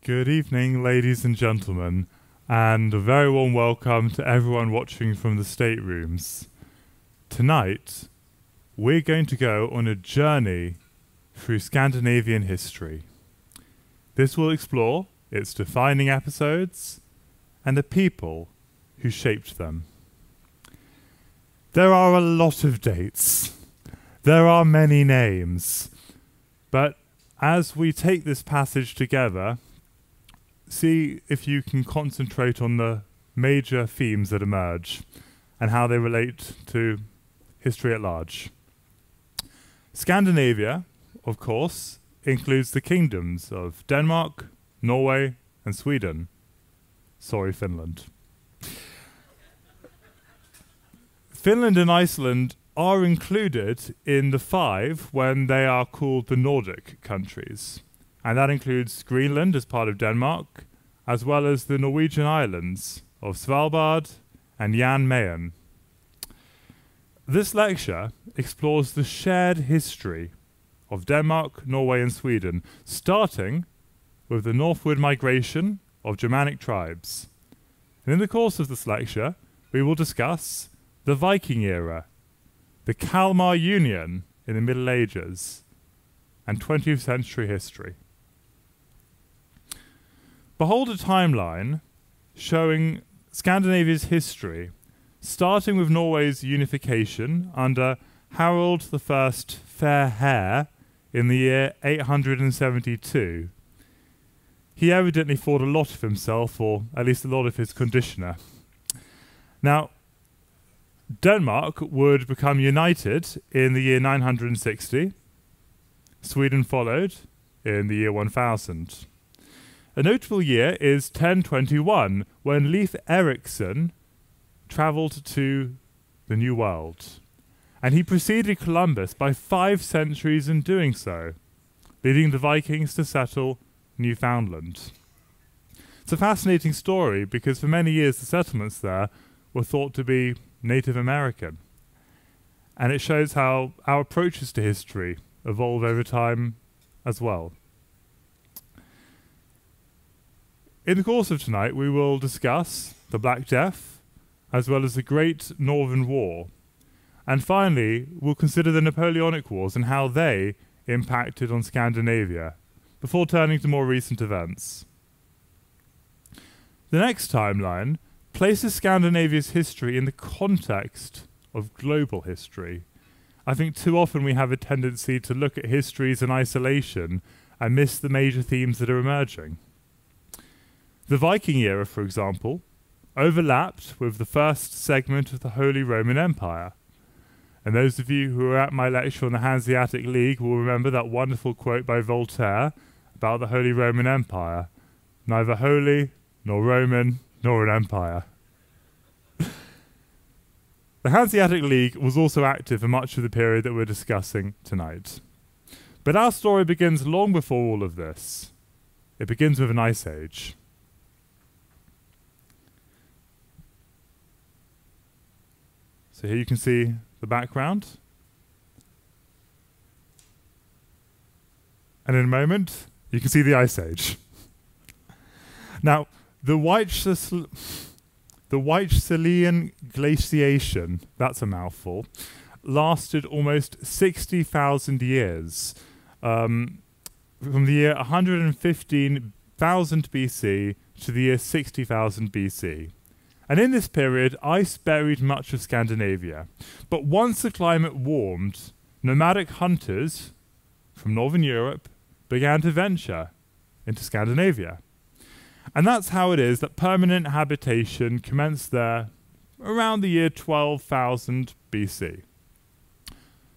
Good evening, ladies and gentlemen, and a very warm welcome to everyone watching from the staterooms. Tonight, we're going to go on a journey through Scandinavian history. This will explore its defining episodes and the people who shaped them. There are a lot of dates. There are many names. But as we take this passage together, see if you can concentrate on the major themes that emerge and how they relate to history at large. Scandinavia, of course, includes the kingdoms of Denmark, Norway, and Sweden. Sorry, Finland. Finland and Iceland are included in the five when they are called the Nordic countries. And that includes Greenland as part of Denmark, as well as the Norwegian islands of Svalbard and Jan Mayen. This lecture explores the shared history of Denmark, Norway, and Sweden, starting with the northward migration of Germanic tribes. And in the course of this lecture, we will discuss the Viking era, the Kalmar Union in the Middle Ages, and 20th century history. Behold a timeline showing Scandinavia's history, starting with Norway's unification under Harald I Fair Hair in the year 872. He evidently thought a lot of himself, or at least a lot of his conditioner. Now, Denmark would become united in the year 960. Sweden followed in the year 1000. A notable year is 1021, when Leif Erikson travelled to the New World. And he preceded Columbus by 5 centuries in doing so, leading the Vikings to settle Newfoundland. It's a fascinating story because for many years the settlements there were thought to be Native American. And it shows how our approaches to history evolve over time as well. In the course of tonight, we will discuss the Black Death, as well as the Great Northern War. And finally, we'll consider the Napoleonic Wars and how they impacted on Scandinavia, before turning to more recent events. The next timeline places Scandinavia's history in the context of global history. I think too often we have a tendency to look at histories in isolation and miss the major themes that are emerging. The Viking era, for example, overlapped with the first segment of the Holy Roman Empire. And those of you who were at my lecture on the Hanseatic League will remember that wonderful quote by Voltaire about the Holy Roman Empire. Neither holy, nor Roman, nor an empire. The Hanseatic League was also active for much of the period that we're discussing tonight. But our story begins long before all of this. It begins with an ice age. So here you can see the background. And in a moment, you can see the Ice Age. Now, the Weichselian glaciation, that's a mouthful, lasted almost 60,000 years, from the year 115,000 BC to the year 60,000 BC. And in this period, ice buried much of Scandinavia. But once the climate warmed, nomadic hunters from northern Europe began to venture into Scandinavia. And that's how it is that permanent habitation commenced there around the year 12,000 BC.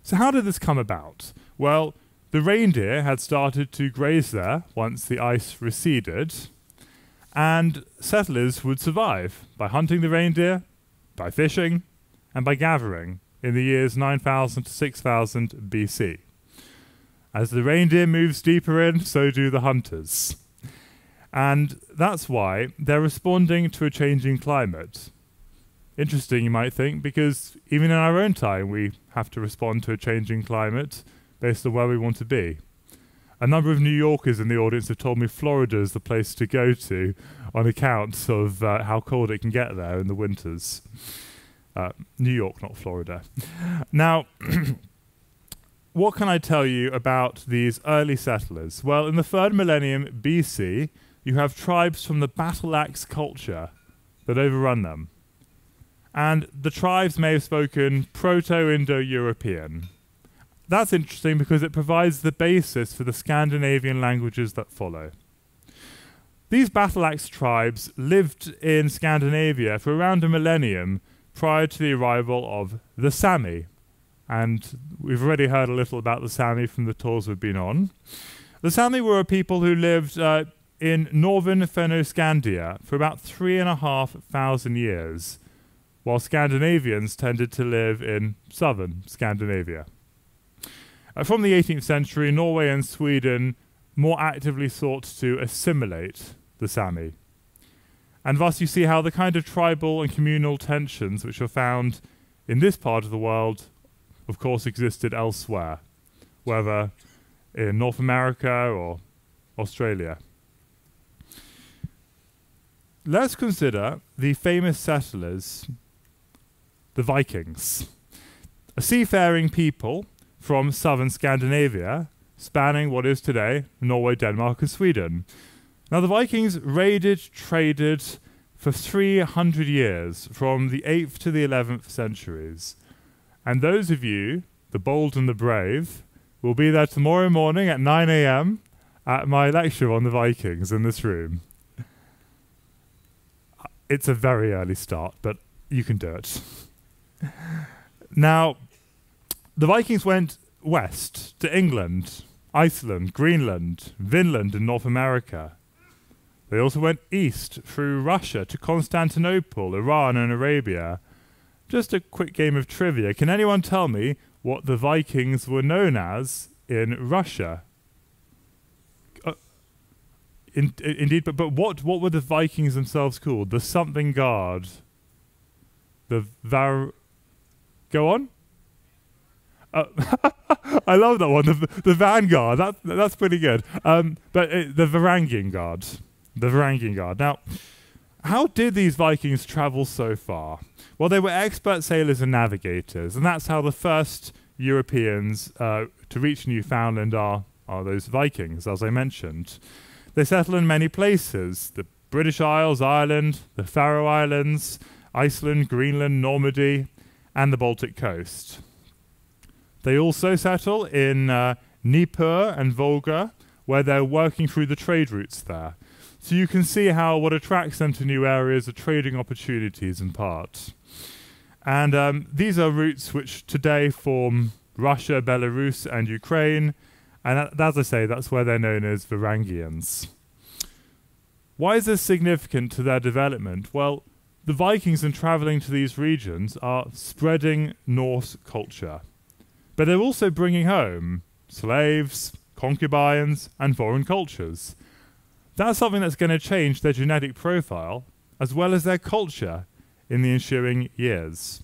So how did this come about? Well, the reindeer had started to graze there once the ice receded, and settlers would survive by hunting the reindeer, by fishing, and by gathering in the years 9,000 to 6,000 BC. As the reindeer moves deeper in, so do the hunters. And that's why they're responding to a changing climate. Interesting, you might think, because even in our own time we have to respond to a changing climate based on where we want to be. A number of New Yorkers in the audience have told me Florida is the place to go to on account of how cold it can get there in the winters. New York, not Florida. Now, what can I tell you about these early settlers? Well, in the 3rd millennium BC, you have tribes from the battle axe culture that overrun them. And the tribes may have spoken Proto-Indo-European. That's interesting because it provides the basis for the Scandinavian languages that follow. These battle axe tribes lived in Scandinavia for around a millennium prior to the arrival of the Sami. And we've already heard a little about the Sami from the tours we've been on. The Sami were a people who lived in northern Fennoscandia for about 3,500 years, while Scandinavians tended to live in southern Scandinavia. From the 18th century, Norway and Sweden more actively sought to assimilate the Sami. And thus you see how the kind of tribal and communal tensions which are found in this part of the world, of course, existed elsewhere, whether in North America or Australia. Let's consider the famous settlers, the Vikings, a seafaring people from southern Scandinavia, spanning what is today Norway, Denmark, and Sweden. Now, the Vikings raided, traded for 300 years, from the 8th to the 11th centuries. And those of you, the bold and the brave, will be there tomorrow morning at 9 a.m. at my lecture on the Vikings in this room. It's a very early start, but you can do it. Now, the Vikings went west to England, Iceland, Greenland, Vinland, and North America. They also went east through Russia to Constantinople, Iran, and Arabia. Just a quick game of trivia. Can anyone tell me what the Vikings were known as in Russia? Indeed, but what were the Vikings themselves called? The something guard. The Go on? I love that one. The Vanguard. That's pretty good. But the Varangian Guard. The Varangian Guard. Now, how did these Vikings travel so far? Well, they were expert sailors and navigators, and that's how the first Europeans to reach Newfoundland are those Vikings, as I mentioned. They settled in many places: the British Isles, Ireland, the Faroe Islands, Iceland, Greenland, Normandy, and the Baltic coast. They also settle in Dnieper and Volga, where they're working through the trade routes there. So you can see how what attracts them to new areas are trading opportunities in part. And these are routes which today form Russia, Belarus, and Ukraine. And as I say, that's where they're known as Varangians. Why is this significant to their development? Well, the Vikings, in travelling to these regions, are spreading Norse culture. But they're also bringing home slaves, concubines, and foreign cultures. That's something that's going to change their genetic profile, as well as their culture, in the ensuing years.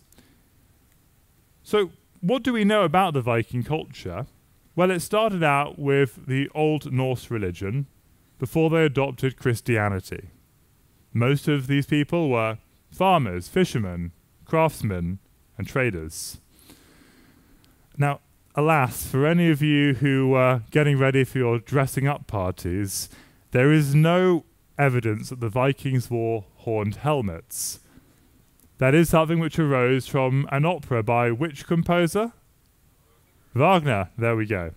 So, what do we know about the Viking culture? Well, it started out with the Old Norse religion before they adopted Christianity. Most of these people were farmers, fishermen, craftsmen, and traders. Now, alas, for any of you who are getting ready for your dressing up parties, there is no evidence that the Vikings wore horned helmets. That is something which arose from an opera by which composer? Wagner. There we go.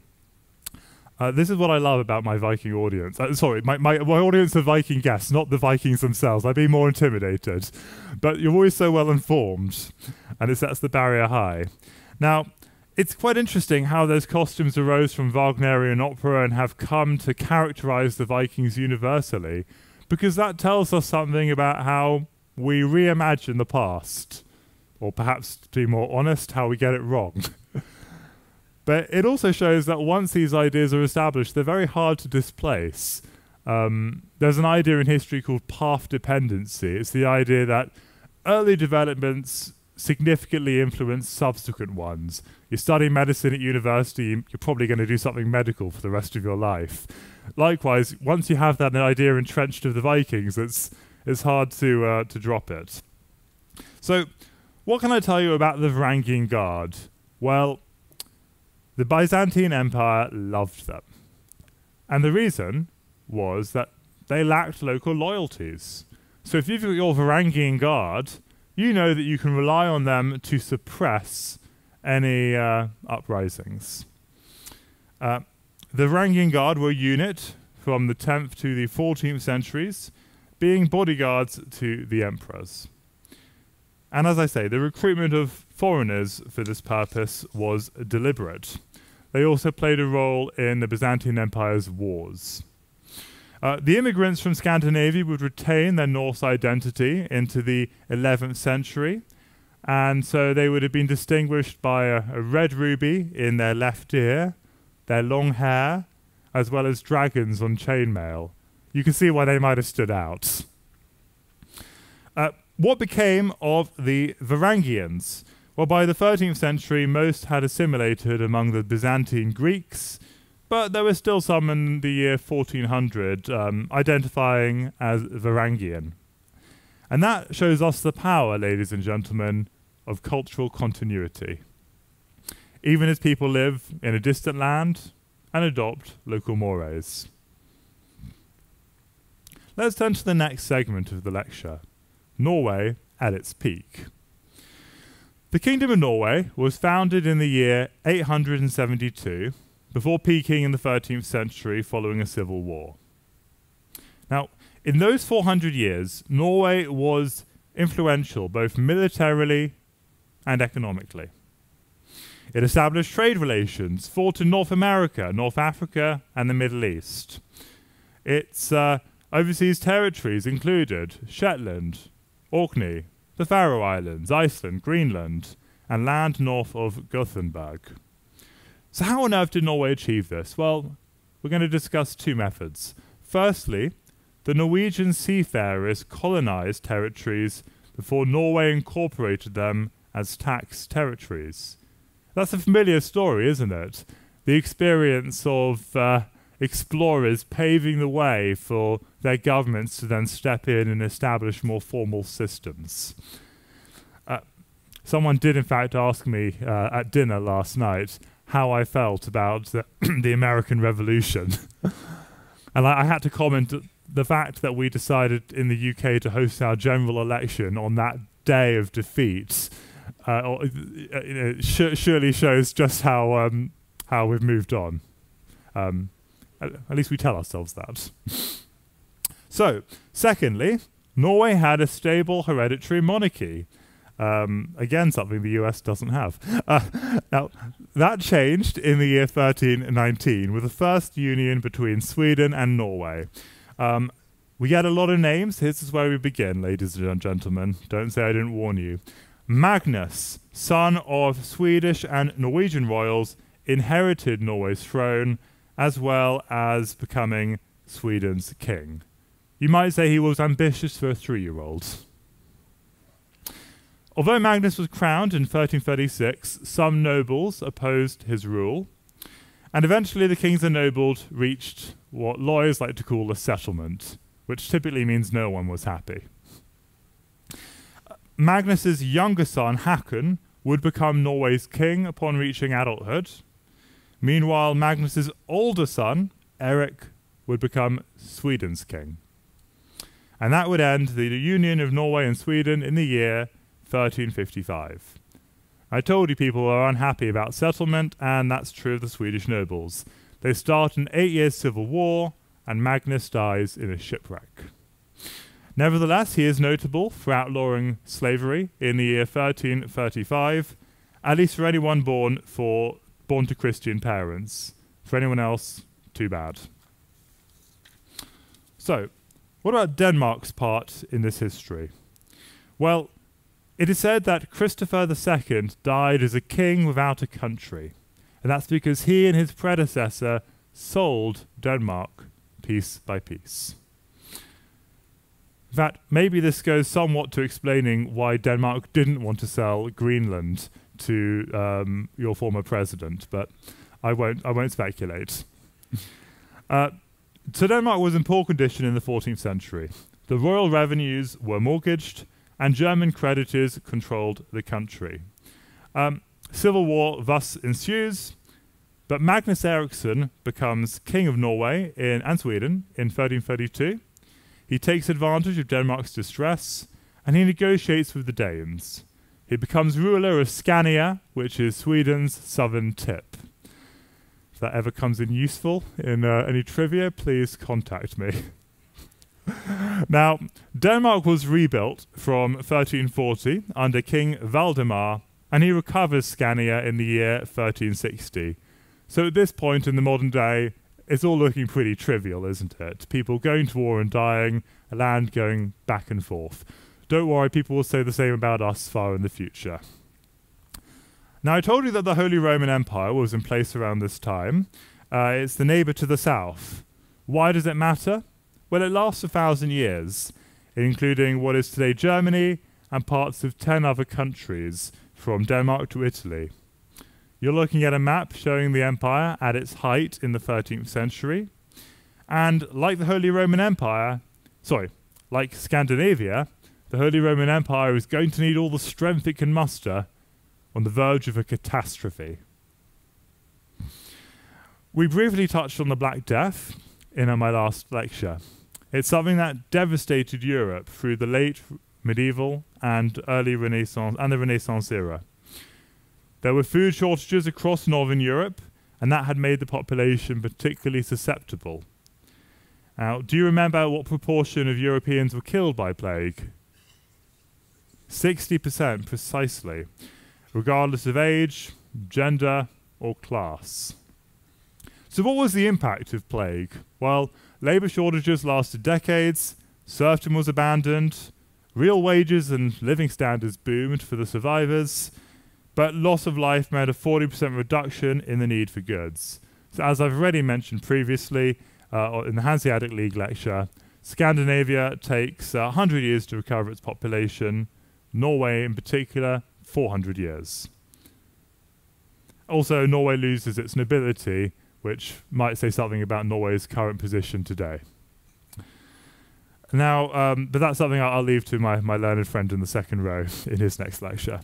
This is what I love about my Viking audience. Sorry, my audience of Viking guests, not the Vikings themselves. I'd be more intimidated. But you're always so well informed, and it sets the barrier high. Now, it's quite interesting how those costumes arose from Wagnerian opera and have come to characterize the Vikings universally, because that tells us something about how we reimagine the past, or perhaps, to be more honest, how we get it wrong. But it also shows that once these ideas are established, they're very hard to displace. There's an idea in history called path dependency. It's the idea that early developments significantly influence subsequent ones. You're studying medicine at university, you're probably going to do something medical for the rest of your life. Likewise, once you have that idea entrenched of the Vikings, it's hard to drop it. So, what can I tell you about the Varangian Guard? Well, the Byzantine Empire loved them. And the reason was that they lacked local loyalties. So if you've got your Varangian Guard, you know that you can rely on them to suppress any uprisings. The Varangian Guard were a unit from the 10th to the 14th centuries, being bodyguards to the emperors. And as I say, the recruitment of foreigners for this purpose was deliberate. They also played a role in the Byzantine Empire's wars. The immigrants from Scandinavia would retain their Norse identity into the 11th century, and so they would have been distinguished by a red ruby in their left ear, their long hair, as well as dragons on chainmail. You can see why they might have stood out. What became of the Varangians? Well, by the 13th century, most had assimilated among the Byzantine Greeks, but there were still some in the year 1400 identifying as Varangian. And that shows us the power, ladies and gentlemen, of cultural continuity, even as people live in a distant land and adopt local mores. Let's turn to the next segment of the lecture, Norway at its peak. The Kingdom of Norway was founded in the year 872, before peaking in the 13th century following a civil war. Now, in those 400 years, Norway was influential both militarily and economically. It established trade relations, fought in North America, North Africa, and the Middle East. Its overseas territories included Shetland, Orkney, the Faroe Islands, Iceland, Greenland, and land north of Gothenburg. So how on earth did Norway achieve this? Well, we're going to discuss two methods. Firstly, the Norwegian seafarers colonized territories before Norway incorporated them as tax territories. That's a familiar story, isn't it? The experience of explorers paving the way for their governments to then step in and establish more formal systems. Someone did in fact ask me at dinner last night how I felt about the American Revolution. And I had to comment the fact that we decided in the UK to host our general election on that day of defeat surely shows just how we've moved on. At least we tell ourselves that. So, secondly, Norway had a stable hereditary monarchy. Again, something the US doesn't have. Now, that changed in the year 1319 with the first union between Sweden and Norway. We get a lot of names. This is where we begin, ladies and gentlemen. Don't say I didn't warn you. Magnus, son of Swedish and Norwegian royals, inherited Norway's throne, as well as becoming Sweden's king. You might say he was ambitious for a 3-year-old. Although Magnus was crowned in 1336, some nobles opposed his rule, and eventually the kings and nobles reached what lawyers like to call a settlement, which typically means no one was happy. Magnus's younger son, Hakon, would become Norway's king upon reaching adulthood. Meanwhile, Magnus's older son, Eric, would become Sweden's king. And that would end the union of Norway and Sweden in the year 1355. I told you people are unhappy about settlement, and that's true of the Swedish nobles. They start an 8-year civil war, and Magnus dies in a shipwreck. Nevertheless, he is notable for outlawing slavery in the year 1335, at least for anyone born to Christian parents. For anyone else, too bad. So, what about Denmark's part in this history? Well, it is said that Christopher II died as a king without a country, and that's because he and his predecessor sold Denmark piece by piece. In fact, maybe this goes somewhat to explaining why Denmark didn't want to sell Greenland to your former president, but I won't speculate. So Denmark was in poor condition in the 14th century. The royal revenues were mortgaged, and German creditors controlled the country. Civil war thus ensues, but Magnus Eriksson becomes king of Norway and Sweden in 1332. He takes advantage of Denmark's distress, and he negotiates with the Danes. He becomes ruler of Scania, which is Sweden's southern tip. If that ever comes in useful in any trivia, please contact me. Now, Denmark was rebuilt from 1340 under King Valdemar, and he recovers Scania in the year 1360. So at this point in the modern day, it's all looking pretty trivial, isn't it? People going to war and dying, a land going back and forth. Don't worry, people will say the same about us far in the future. Now, I told you that the Holy Roman Empire was in place around this time. It's the neighbour to the south. Why does it matter? Well, it lasts 1,000 years, including what is today Germany and parts of 10 other countries, from Denmark to Italy. You're looking at a map showing the empire at its height in the 13th century. And like the Holy Roman Empire, like Scandinavia, the Holy Roman Empire is going to need all the strength it can muster on the verge of a catastrophe. We briefly touched on the Black Death in my last lecture. It's something that devastated Europe through the late medieval and early Renaissance and the Renaissance era. There were food shortages across Northern Europe, and that had made the population particularly susceptible. Now, do you remember what proportion of Europeans were killed by plague? 60% precisely, regardless of age, gender, or class. So what was the impact of plague? Well, labour shortages lasted decades, serfdom was abandoned, real wages and living standards boomed for the survivors, but loss of life meant a 40% reduction in the need for goods. So as I've already mentioned previously in the Hanseatic League lecture, Scandinavia takes 100 years to recover its population, Norway in particular, 400 years. Also, Norway loses its nobility, which might say something about Norway's current position today. Now, but that's something I'll leave to my learned friend in the second row in his next lecture.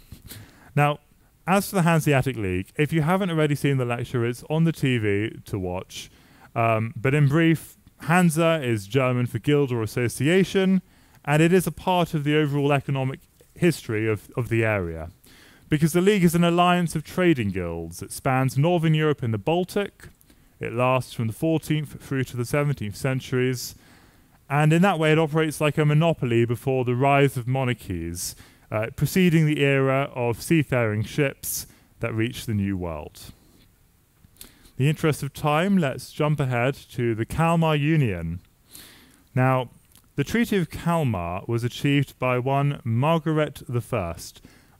Now, as for the Hanseatic League, if you haven't already seen the lecture, it's on the TV to watch. But in brief, Hansa is German for guild or association, and it is a part of the overall economic history of the area. Because the League is an alliance of trading guilds. It spans Northern Europe and the Baltic. It lasts from the 14th through to the 17th centuries. And in that way, it operates like a monopoly before the rise of monarchies, preceding the era of seafaring ships that reached the New World. In the interest of time, let's jump ahead to the Kalmar Union. Now, the Treaty of Kalmar was achieved by one Margaret I,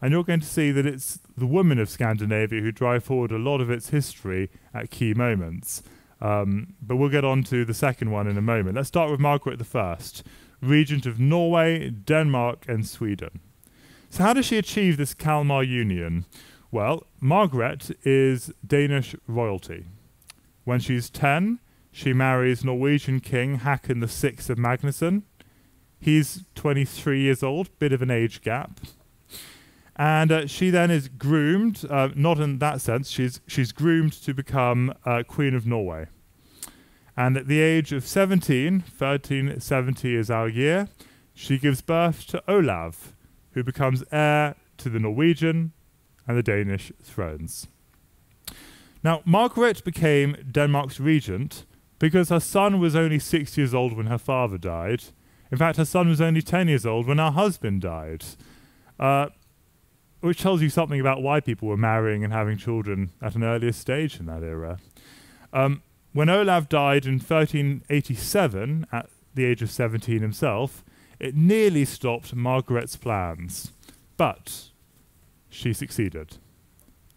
and you're going to see that it's the women of Scandinavia who drive forward a lot of its history at key moments. But we'll get on to the second one in a moment. Let's start with Margaret I, regent of Norway, Denmark, and Sweden. So how does she achieve this Kalmar Union? Well, Margaret is Danish royalty. When she's 10, she marries Norwegian King Håkon VI of Magnusson. He's 23 years old, bit of an age gap. And she then is groomed, not in that sense, she's groomed to become Queen of Norway. And at the age of 17, 1370 is our year, she gives birth to Olav, who becomes heir to the Norwegian and the Danish thrones. Now, Margaret became Denmark's regent because her son was only 6 years old when her father died. In fact, her son was only 10 years old when her husband died. Which tells you something about why people were marrying and having children at an earlier stage in that era. When Olav died in 1387, at the age of 17 himself, it nearly stopped Margaret's plans, but she succeeded.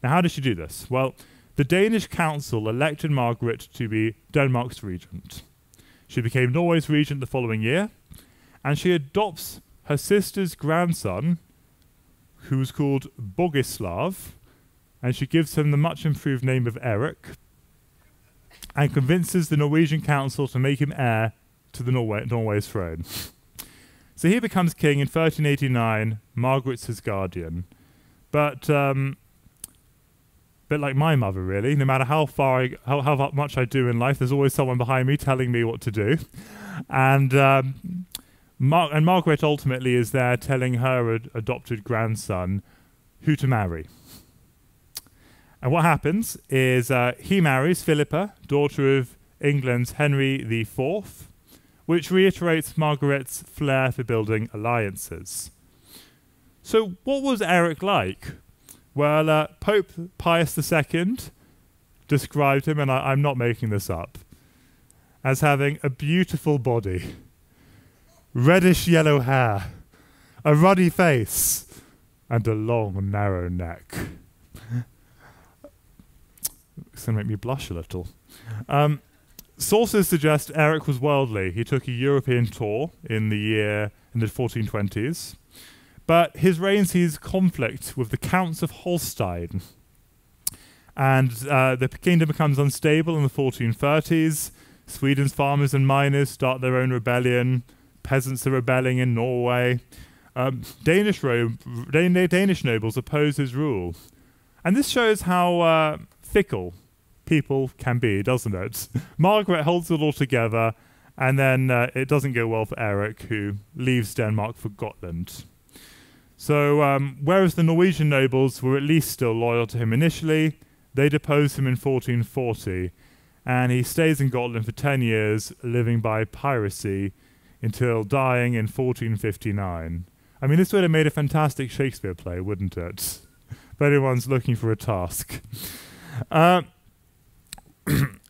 Now, how did she do this? Well, the Danish council elected Margaret to be Denmark's regent. She became Norway's regent the following year, and she adopts her sister's grandson, who's called Bogislav, and she gives him the much improved name of Eric, and convinces the Norwegian council to make him heir to the Norway's throne. So he becomes king in 1389, Margaret's his guardian. But like my mother, really, no matter how much I do in life, there's always someone behind me telling me what to do. And Margaret ultimately is there telling her adopted grandson who to marry. And what happens is he marries Philippa, daughter of England's Henry IV, which reiterates Margaret's flair for building alliances. So what was Eric like? Well, Pope Pius II described him, and I'm not making this up, as having a beautiful body, reddish yellow hair, a ruddy face, and a long, narrow neck. It's going to make me blush a little. Sources suggest Eric was worldly. He took a European tour in the 1420s. But his reign sees conflict with the Counts of Holstein. And the kingdom becomes unstable in the 1430s. Sweden's farmers and miners start their own rebellion. Peasants are rebelling in Norway. Danish nobles oppose his rule. And this shows how fickle people can be, doesn't it? Margaret holds it all together, and then it doesn't go well for Eric, who leaves Denmark for Gotland. So whereas the Norwegian nobles were at least still loyal to him initially, they depose him in 1440, and he stays in Gotland for 10 years, living by piracy, until dying in 1459. I mean, this would have made a fantastic Shakespeare play, wouldn't it? If anyone's looking for a task.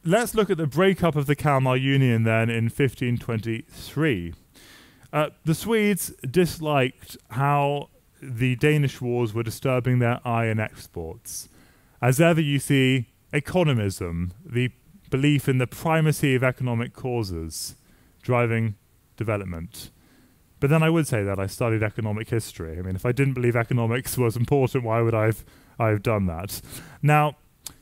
Let's look at the breakup of the Kalmar Union then in 1523. The Swedes disliked how the Danish wars were disturbing their iron exports. As ever, you see economism, the belief in the primacy of economic causes, driving development. But then I would say that I studied economic history. I mean, if I didn't believe economics was important, why would I have done that? Now,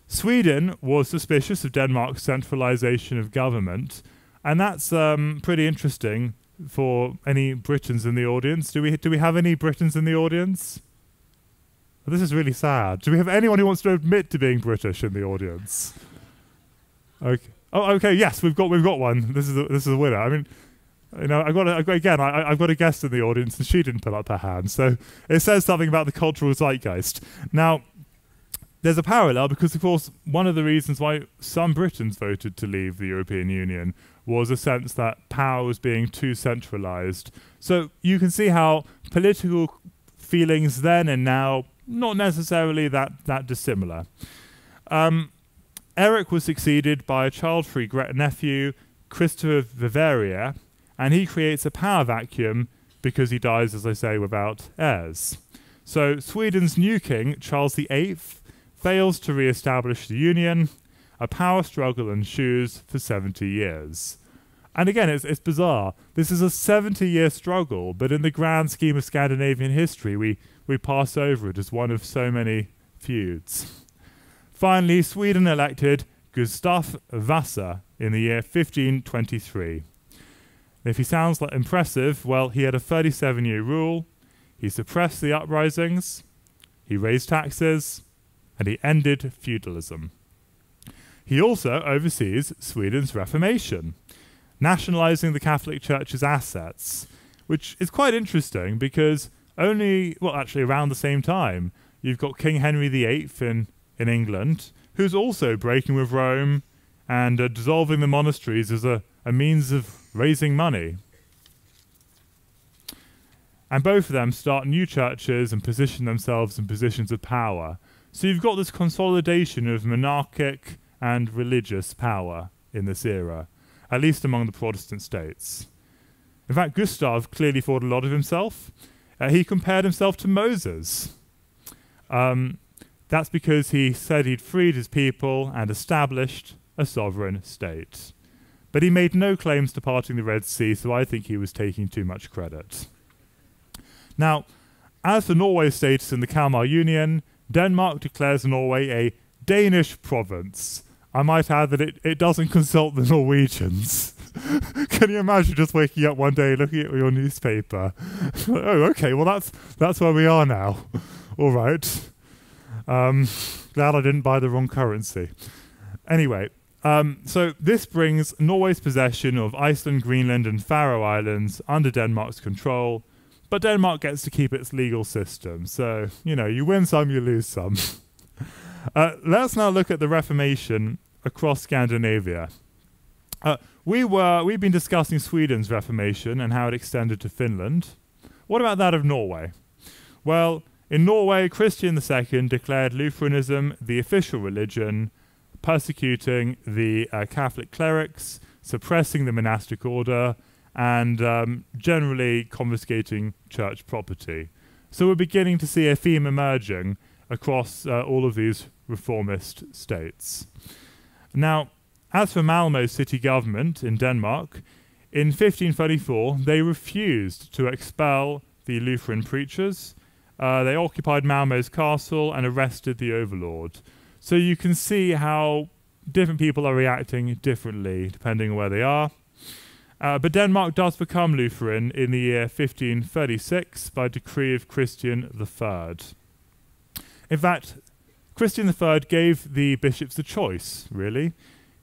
Sweden was suspicious of Denmark's centralization of government, and that's pretty interesting for any Britons in the audience. Do we have any Britons in the audience? This is really sad. Do we have anyone who wants to admit to being British in the audience? Okay. Oh, okay. Yes, we've got one. This is a winner. I mean, you know, I've got a guest in the audience, and she didn't put up her hand. So it says something about the cultural zeitgeist. Now, there's a parallel because, of course, one of the reasons why some Britons voted to leave the European Union was a sense that power was being too centralized. So you can see how political feelings then and now not necessarily that dissimilar. Eric was succeeded by a child-free nephew, Christopher of Bavaria, and he creates a power vacuum because he dies, as I say, without heirs. So Sweden's new king, Charles VIII, fails to re-establish the union. A power struggle ensues for 70 years. And again, it's bizarre. This is a 70-year struggle, but in the grand scheme of Scandinavian history, we pass over it as one of so many feuds. Finally, Sweden elected Gustav Vasa in the year 1523. If he sounds like impressive, well, he had a 37-year rule, he suppressed the uprisings, he raised taxes, and he ended feudalism. He also oversees Sweden's Reformation, nationalizing the Catholic Church's assets, which is quite interesting because actually around the same time, you've got King Henry VIII in England, who's also breaking with Rome and dissolving the monasteries as a means of raising money. And both of them start new churches and position themselves in positions of power. So you've got this consolidation of monarchic and religious power in this era, at least among the Protestant states. In fact, Gustav clearly thought a lot of himself. He compared himself to Moses. That's because he said he'd freed his people and established a sovereign state. But he made no claims to parting the Red Sea, so I think he was taking too much credit. Now, as for Norway's status in the Kalmar Union, Denmark declares Norway a Danish province. I might add that it doesn't consult the Norwegians. Can you imagine just waking up one day looking at your newspaper? Oh, okay, well that's where we are now. All right. Glad I didn't buy the wrong currency. Anyway, so this brings Norway's possession of Iceland, Greenland and Faroe Islands under Denmark's control, but Denmark gets to keep its legal system. So, you win some, you lose some. Let's now look at the Reformation across Scandinavia. We've been discussing Sweden's Reformation and how it extended to Finland. What about that of Norway? Well, in Norway, Christian II declared Lutheranism the official religion, persecuting the Catholic clerics, suppressing the monastic order, and generally confiscating church property. So we're beginning to see a theme emerging across all of these reformist states. Now, as for Malmö's city government in Denmark, in 1534 they refused to expel the Lutheran preachers. They occupied Malmö's castle and arrested the overlord. So you can see how different people are reacting differently depending on where they are. But Denmark does become Lutheran in the year 1536 by decree of Christian III. In fact, Christian III gave the bishops a choice, really.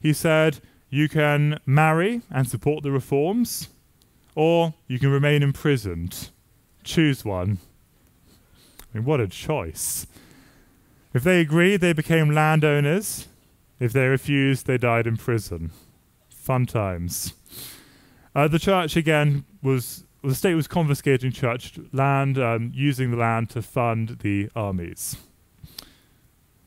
He said, you can marry and support the reforms, or you can remain imprisoned. Choose one. I mean, what a choice. If they agreed, they became landowners. If they refused, they died in prison. Fun times. The church, again, the state was confiscating church land, using the land to fund the armies.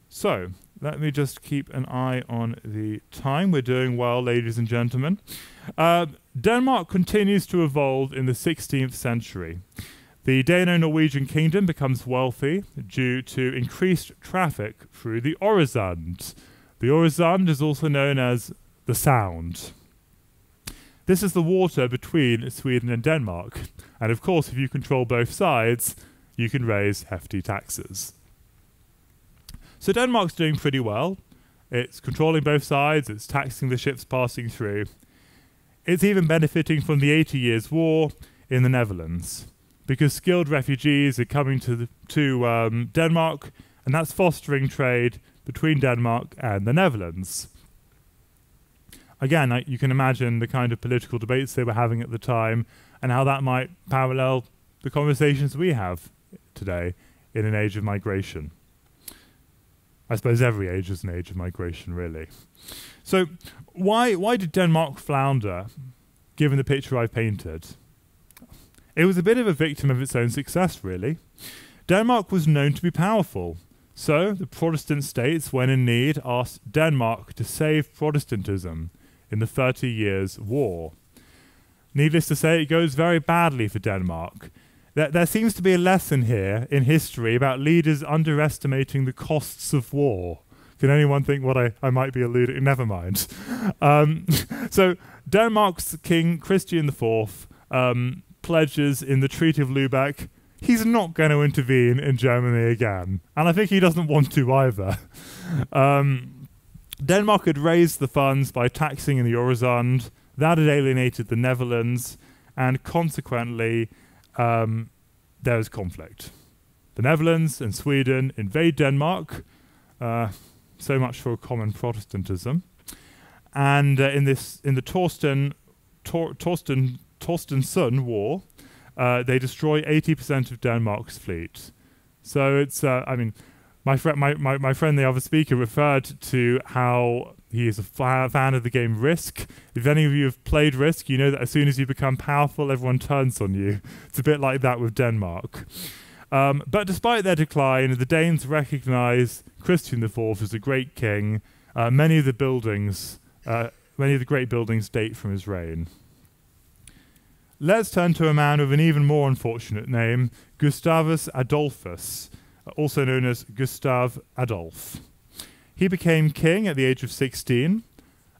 So, let me just keep an eye on the time. We're doing well, ladies and gentlemen. Denmark continues to evolve in the 16th century. The Dano-Norwegian kingdom becomes wealthy due to increased traffic through the Øresund. The Øresund is also known as the Sound. This is the water between Sweden and Denmark. And of course, if you control both sides, you can raise hefty taxes. So Denmark's doing pretty well. It's controlling both sides, it's taxing the ships passing through. It's even benefiting from the 80 Years' War in the Netherlands, because skilled refugees are coming to Denmark, and that's fostering trade between Denmark and the Netherlands. Again, you can imagine the kind of political debates they were having at the time, and how that might parallel the conversations we have today in an age of migration. I suppose every age is an age of migration, really. So why did Denmark flounder, given the picture I've painted? It was a bit of a victim of its own success, really. Denmark was known to be powerful, so the Protestant states, when in need, asked Denmark to save Protestantism in the 30 Years' War. Needless to say, it goes very badly for Denmark. There seems to be a lesson here in history about leaders underestimating the costs of war. Can anyone think what I might be alluding? Never mind. So Denmark's king, Christian IV, pledges in the Treaty of Lubeck he's not going to intervene in Germany again. And I think he doesn't want to either. Denmark had raised the funds by taxing in the Øresund. That had alienated the Netherlands, and consequently there was conflict. The Netherlands and Sweden invade Denmark, so much for common Protestantism. And in the Torstensson War, they destroy 80% of Denmark's fleet. So it's, my friend, the other speaker, referred to how he is a fan of the game Risk. If any of you have played Risk, you know that as soon as you become powerful, everyone turns on you. It's a bit like that with Denmark. But despite their decline, the Danes recognise Christian IV as a great king. Many of the great buildings date from his reign. Let's turn to a man with an even more unfortunate name, Gustavus Adolphus, also known as Gustav Adolf. He became king at the age of 16.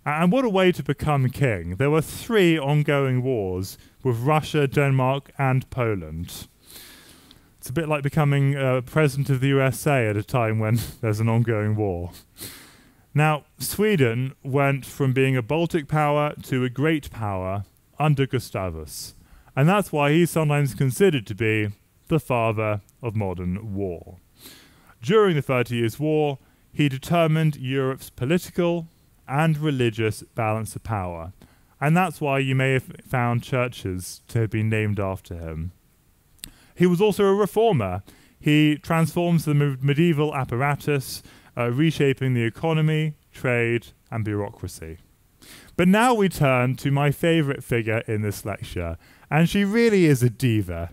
And what a way to become king. There were 3 ongoing wars with Russia, Denmark, and Poland. It's a bit like becoming president of the USA at a time when there's an ongoing war. Now, Sweden went from being a Baltic power to a great power under Gustavus. And that's why he's sometimes considered to be the father of modern war. During the 30 Years' War, he determined Europe's political and religious balance of power. And that's why you may have found churches to have been named after him. He was also a reformer. He transforms the medieval apparatus, reshaping the economy, trade, and bureaucracy. But now we turn to my favourite figure in this lecture, and she really is a diva,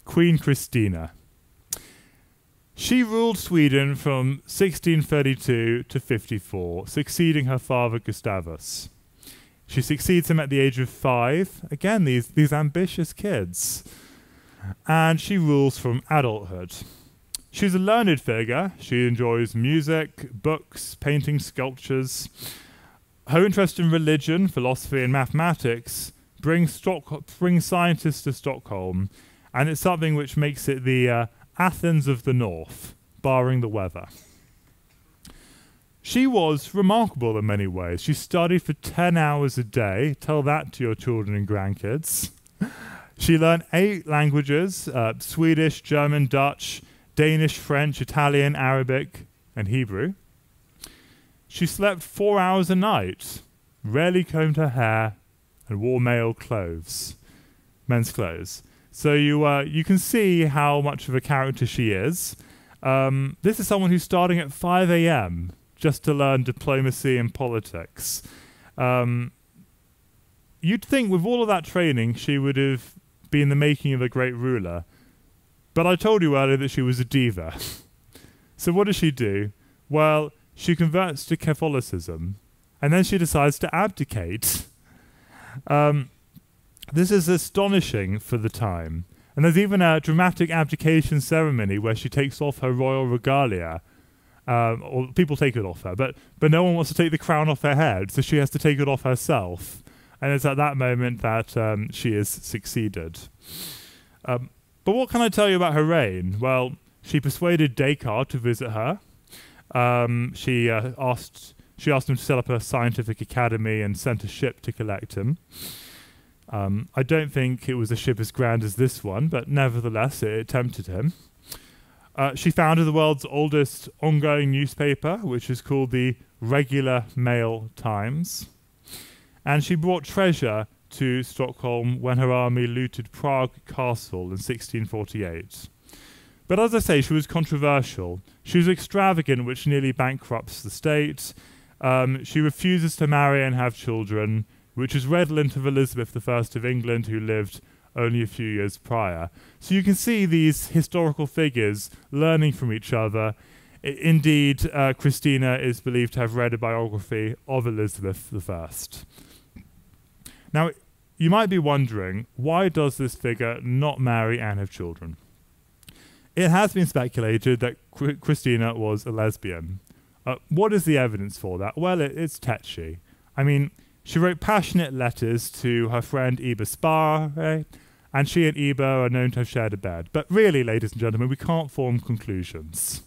Queen Christina. She ruled Sweden from 1632 to 54, succeeding her father Gustavus. She succeeds him at the age of 5. Again, these ambitious kids. And she rules from adulthood. She's a learned figure. She enjoys music, books, painting, sculptures. Her interest in religion, philosophy, and mathematics brings scientists to Stockholm, and it's something which makes it the Athens of the North, barring the weather. She was remarkable in many ways. She studied for 10 hours a day. Tell that to your children and grandkids. She learned 8 languages, Swedish, German, Dutch, Danish, French, Italian, Arabic, and Hebrew. She slept 4 hours a night, rarely combed her hair, and wore men's clothes. So you can see how much of a character she is. This is someone who's starting at 5 a.m. just to learn diplomacy and politics. You'd think with all of that training she would have been the making of a great ruler. But I told you earlier that she was a diva. So what does she do? Well, she converts to Catholicism, and then she decides to abdicate. This is astonishing for the time. And there's even a dramatic abdication ceremony where she takes off her royal regalia. Or people take it off her, but no one wants to take the crown off her head, so she has to take it off herself. And it's at that moment that she is succeeded. But what can I tell you about her reign? Well, she persuaded Descartes to visit her. She asked him to set up a scientific academy and sent a ship to collect him. I don't think it was a ship as grand as this one, but nevertheless, it tempted him. She founded the world's oldest ongoing newspaper, which is called the Regular Mail Times. And she brought treasure to Stockholm when her army looted Prague Castle in 1648. But as I say, she was controversial. She was extravagant, which nearly bankrupts the state. She refuses to marry and have children, which is redolent of Elizabeth I of England, who lived only a few years prior. So you can see these historical figures learning from each other. Indeed, Christina is believed to have read a biography of Elizabeth I. Now, you might be wondering, why does this figure not marry and have children? It has been speculated that Christina was a lesbian. What is the evidence for that? Well, it's tetchy. I mean, she wrote passionate letters to her friend Iba Spar, and she and Iba are known to have shared a bed. But really, ladies and gentlemen, we can't form conclusions.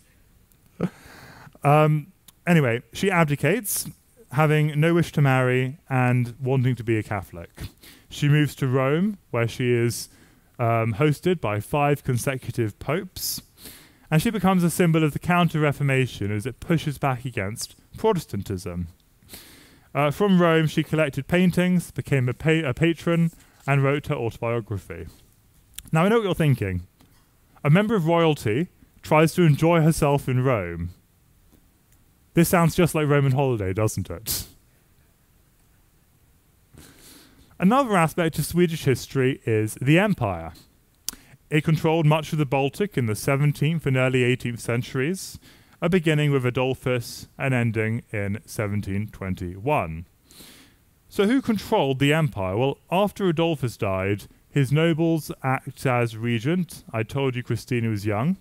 Anyway, she abdicates, having no wish to marry and wanting to be a Catholic. She moves to Rome, where she is hosted by 5 consecutive popes, and she becomes a symbol of the Counter-Reformation as it pushes back against Protestantism. From Rome, she collected paintings, became a patron, and wrote her autobiography. Now, I know what you're thinking. A member of royalty tries to enjoy herself in Rome. This sounds just like Roman holiday, doesn't it? Another aspect of Swedish history is the empire. It controlled much of the Baltic in the 17th and early 18th centuries, beginning with Adolphus and ending in 1721. So who controlled the empire? Well, after Adolphus died, his nobles act as regent. I told you Christina was young.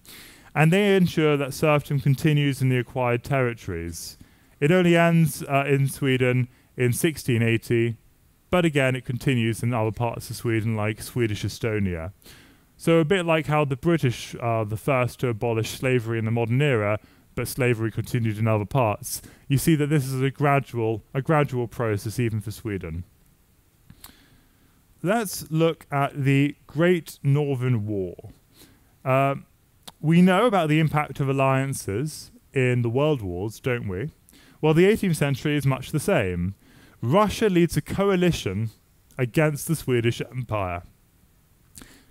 And they ensure that serfdom continues in the acquired territories. It only ends in Sweden in 1680, but again it continues in other parts of Sweden like Swedish Estonia. So a bit like how the British are the first to abolish slavery in the modern era, but slavery continued in other parts. You see that this is a gradual process even for Sweden. Let's look at the Great Northern War. We know about the impact of alliances in the world wars, don't we? Well, the 18th century is much the same. Russia leads a coalition against the Swedish Empire.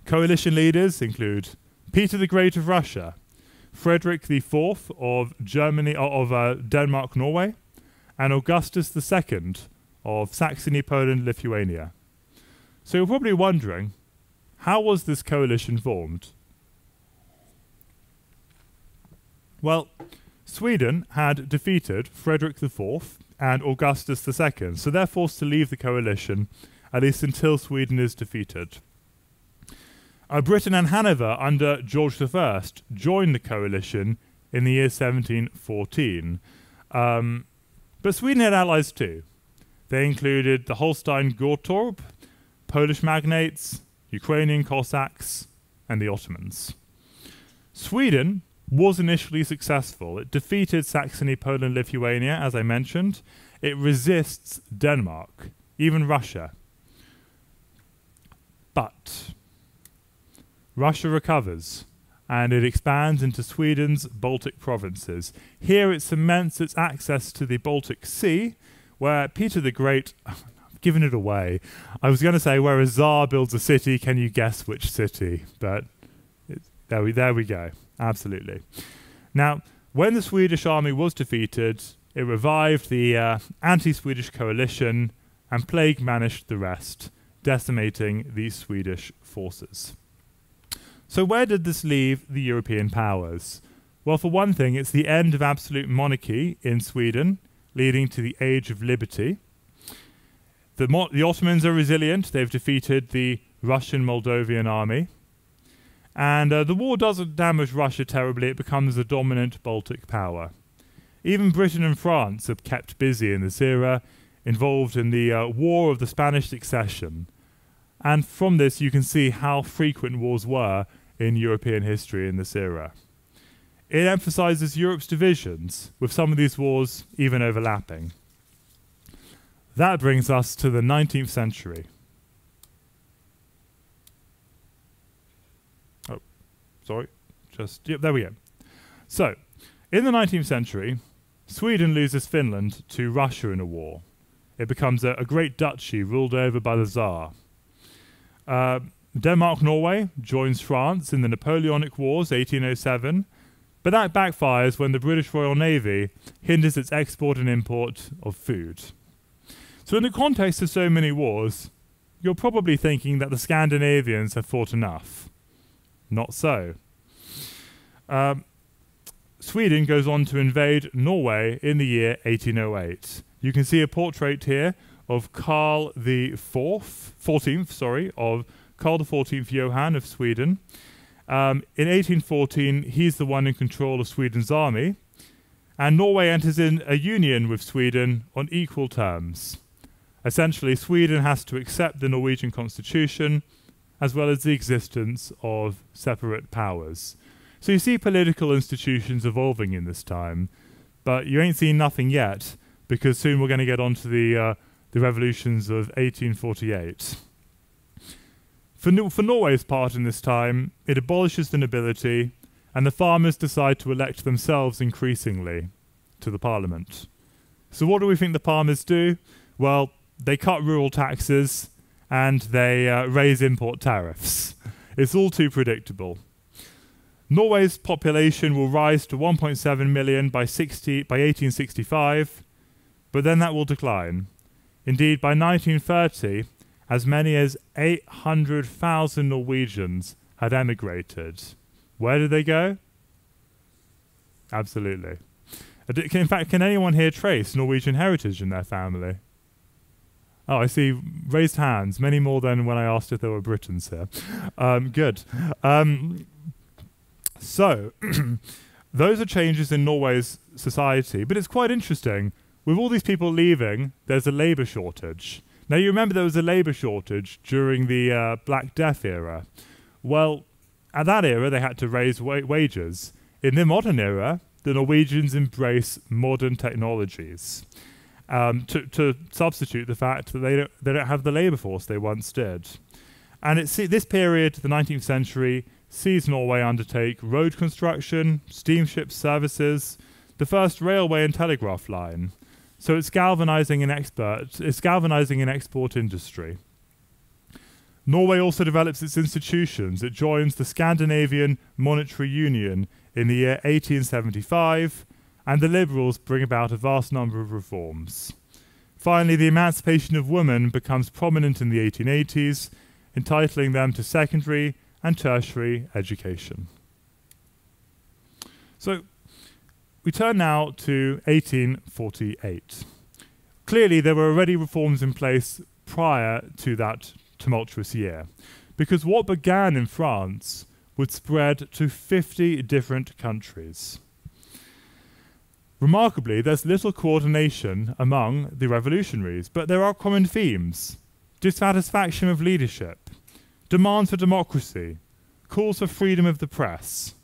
Coalition leaders include Peter the Great of Russia, Frederick IV of Germany, of Denmark, Norway, and Augustus II of Saxony, Poland, Lithuania. So you're probably wondering, how was this coalition formed? Well, Sweden had defeated Frederick IV and Augustus II, so they're forced to leave the coalition, at least until Sweden is defeated. Britain and Hanover, under George I, joined the coalition in the year 1714. But Sweden had allies too. They included the Holstein Gottorp, Polish magnates, Ukrainian Cossacks, and the Ottomans. Sweden was initially successful. It defeated Saxony, Poland, Lithuania, as I mentioned. It resists Denmark, even Russia. But Russia recovers, and it expands into Sweden's Baltic provinces. Here it cements its access to the Baltic Sea, where Peter the Great... Giving it away. I was going to say, where a Tsar builds a city, can you guess which city? But there we go. Absolutely. Now, when the Swedish army was defeated, it revived the anti-Swedish coalition, and plague managed the rest, decimating the Swedish forces. So where did this leave the European powers? Well, for one thing, it's the end of absolute monarchy in Sweden, leading to the Age of Liberty. The Ottomans are resilient. They've defeated the Russian Moldovan army. And the war doesn't damage Russia terribly. It becomes a dominant Baltic power. Even Britain and France are kept busy in this era, involved in the War of the Spanish Succession. And from this you can see how frequent wars were in European history in this era. It emphasizes Europe's divisions, with some of these wars even overlapping. That brings us to the 19th century. Oh, sorry. Yep, there we go. So, in the 19th century, Sweden loses Finland to Russia in a war. It becomes a great duchy ruled over by the Tsar. Denmark-Norway joins France in the Napoleonic Wars, 1807, but that backfires when the British Royal Navy hinders its export and import of food. So in the context of so many wars, you're probably thinking that the Scandinavians have fought enough. Not so. Sweden goes on to invade Norway in the year 1808. You can see a portrait here of Carl the XIV Johan of Sweden. In 1814, he's the one in control of Sweden's army, and Norway enters in a union with Sweden on equal terms. Essentially, Sweden has to accept the Norwegian constitution, as well as the existence of separate powers. So you see political institutions evolving in this time, but you ain't seen nothing yet, because soon we're going to get on to the revolutions of 1848. For Norway's part in this time, it abolishes the nobility, and the farmers decide to elect themselves increasingly to the parliament. So what do we think the farmers do? Well, they cut rural taxes, and they raise import tariffs. It's all too predictable. Norway's population will rise to 1.7 million by 1865, but then that will decline. Indeed, by 1930, as many as 800,000 Norwegians had emigrated. Where did they go? Absolutely. In fact, can anyone here trace Norwegian heritage in their family? Oh, I see raised hands, many more than when I asked if there were Britons here. Good. So, those are changes in Norway's society, but it's quite interesting. with all these people leaving, there's a labour shortage. Now, you remember there was a labour shortage during the Black Death era. Well, at that era, they had to raise wages. In the modern era, the Norwegians embrace modern technologies to substitute the fact that they don't have the labour force they once did. And this period, the 19th century, sees Norway undertake road construction, steamship services, the first railway and telegraph line. So it's galvanizing an export industry. Norway also develops its institutions. It joins the Scandinavian Monetary Union in the year 1875, and the Liberals bring about a vast number of reforms. Finally, the emancipation of women becomes prominent in the 1880s, entitling them to secondary and tertiary education. So, we turn now to 1848. Clearly, there were already reforms in place prior to that tumultuous year, because what began in France would spread to 50 different countries. Remarkably, there's little coordination among the revolutionaries, but there are common themes: dissatisfaction with leadership, demands for democracy, calls for freedom of the press.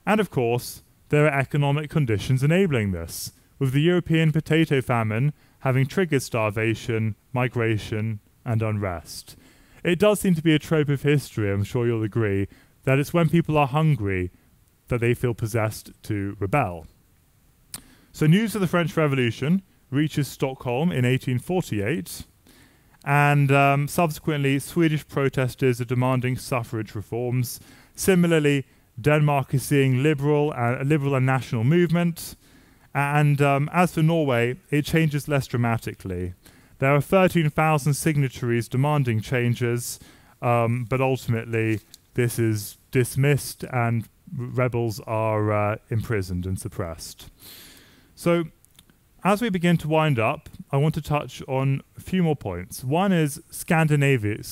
And of course, there are economic conditions enabling this, with the European potato famine having triggered starvation, migration, and unrest. It does seem to be a trope of history, I'm sure you'll agree, that it's when people are hungry that they feel possessed to rebel. So news of the French Revolution reaches Stockholm in 1848, and subsequently Swedish protesters are demanding suffrage reforms. Similarly, Denmark is seeing liberal and national movement, and as for Norway, it changes less dramatically. There are 13,000 signatories demanding changes, but ultimately this is dismissed and rebels are imprisoned and suppressed. So, as we begin to wind up, I want to touch on a few more points. One is Scandinavism.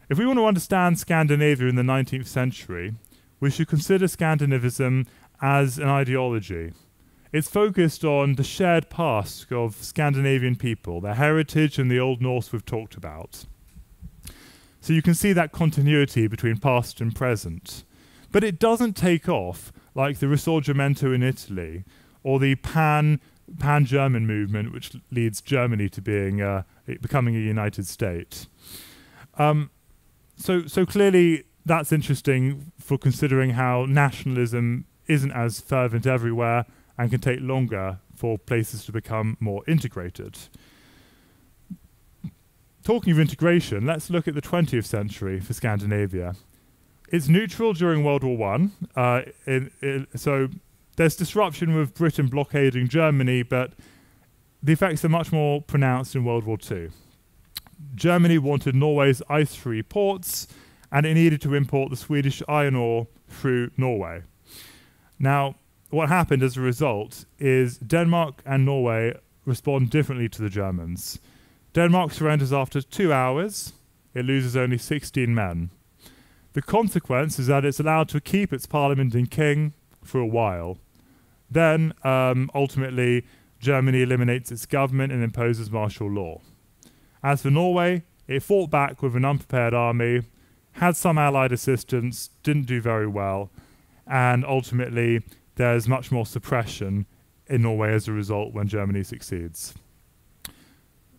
If we want to understand Scandinavia in the 19th century, we should consider Scandinavism as an ideology. It's focused on the shared past of Scandinavian people, their heritage and the Old Norse we've talked about. So you can see that continuity between past and present. But it doesn't take off like the Risorgimento in Italy, or the pan-German movement, which leads Germany to becoming a united state. So clearly that's interesting for considering how nationalism isn't as fervent everywhere and can take longer for places to become more integrated. Talking of integration, let's look at the 20th century for Scandinavia. It's neutral during World War I, so there's disruption with Britain blockading Germany, but the effects are much more pronounced in World War II. Germany wanted Norway's ice-free ports, and it needed to import the Swedish iron ore through Norway. Now, what happened as a result is Denmark and Norway respond differently to the Germans. Denmark surrenders after 2 hours. It loses only 16 men. The consequence is that it's allowed to keep its parliament and king for a while. Then, ultimately, Germany eliminates its government and imposes martial law. As for Norway, it fought back with an unprepared army, had some allied assistance, didn't do very well, and ultimately there's much more suppression in Norway as a result when Germany succeeds.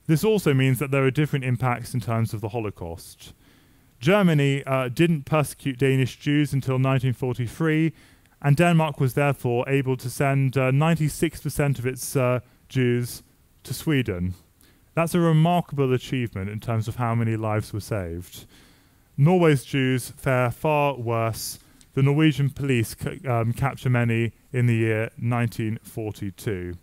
This also means that there are different impacts in terms of the Holocaust. Germany didn't persecute Danish Jews until 1943, and Denmark was therefore able to send 96% of its Jews to Sweden. That's a remarkable achievement in terms of how many lives were saved. Norway's Jews fare far worse. The Norwegian police capture many in the year 1942.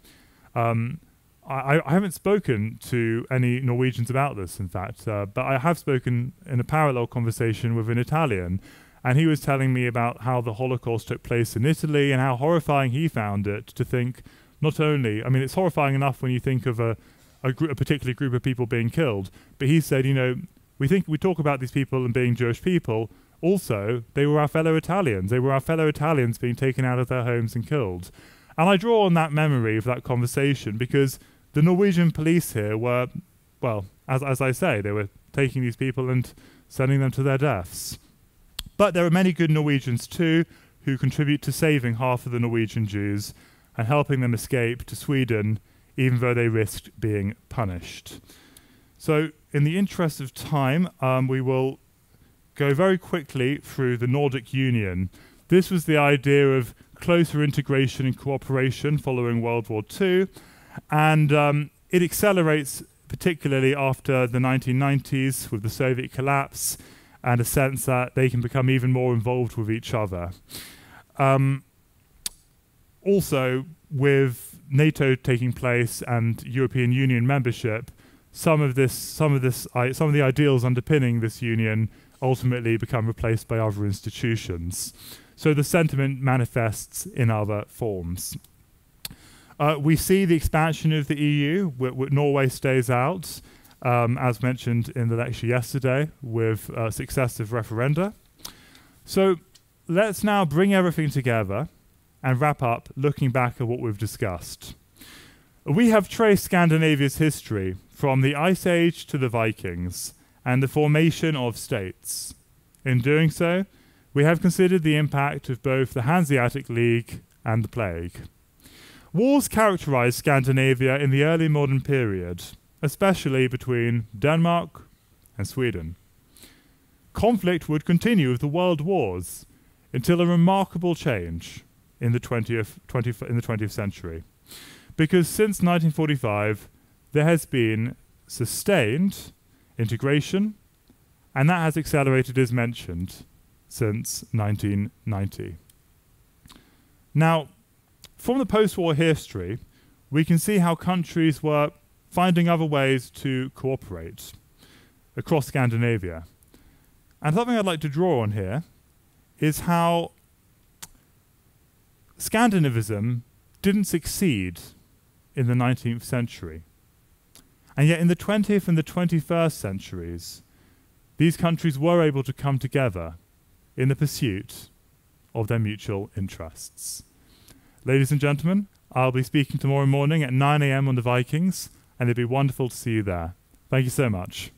I haven't spoken to any Norwegians about this, in fact, but I have spoken in a parallel conversation with an Italian, and he was telling me about how the Holocaust took place in Italy and how horrifying he found it to think not only, I mean, it's horrifying enough when you think of a particular group of people being killed, but he said, you know, we talk about these people and being Jewish people, also, they were our fellow Italians. They were our fellow Italians being taken out of their homes and killed. And I draw on that memory of that conversation because the Norwegian police here were, well, as I say, they were taking these people and sending them to their deaths. But there are many good Norwegians too who contribute to saving half of the Norwegian Jews and helping them escape to Sweden, even though they risked being punished. So in the interest of time, we will go very quickly through the Nordic Union. This was the idea of closer integration and cooperation following World War II, and it accelerates particularly after the 1990s with the Soviet collapse and a sense that they can become even more involved with each other. Also, with NATO taking place and European Union membership, some of the ideals underpinning this union ultimately become replaced by other institutions. So the sentiment manifests in other forms. We see the expansion of the EU. Norway stays out, as mentioned in the lecture yesterday, with successive referenda. So let's now bring everything together and wrap up looking back at what we've discussed. We have traced Scandinavia's history from the Ice Age to the Vikings and the formation of states. In doing so, we have considered the impact of both the Hanseatic League and the plague. Wars characterized Scandinavia in the early modern period, especially between Denmark and Sweden. Conflict would continue with the world wars until a remarkable change in the 20th century. Because since 1945, there has been sustained integration, and that has accelerated, as mentioned, since 1990. Now, from the post-war history, we can see how countries were finding other ways to cooperate across Scandinavia. And something I'd like to draw on here is how Scandinavism didn't succeed in the 19th century. And yet in the 20th and the 21st centuries, these countries were able to come together in the pursuit of their mutual interests. Ladies and gentlemen, I'll be speaking tomorrow morning at 9 a.m. on the Vikings, and it'd be wonderful to see you there. Thank you so much.